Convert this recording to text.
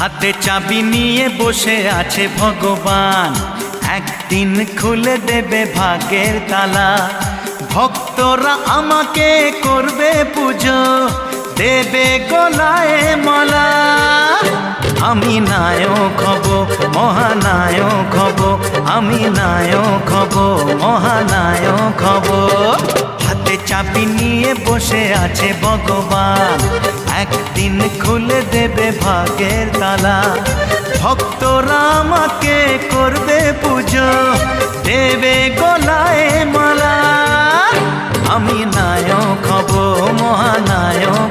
হাতে চাবি নিয়ে বসে আছে ভগবান, একদিন খুলে দেবে ভাগ্যের তালা। ভক্তরা আমাকে করবে পুজো, দেবে গলায় মালা। আমি নায়ক হব, মহানায়ক হব, আমি নায়ক হব, মহানায়ক হব। হাতে চাবি নিয়ে বসে আছে ভগবান, একদিন খুলে দেবে ভাগ্যের তালা। ভক্তরা আমাকে করবে পুজো, দেবে গলায় মালা। আমি নায়ক হব, মহানায়ক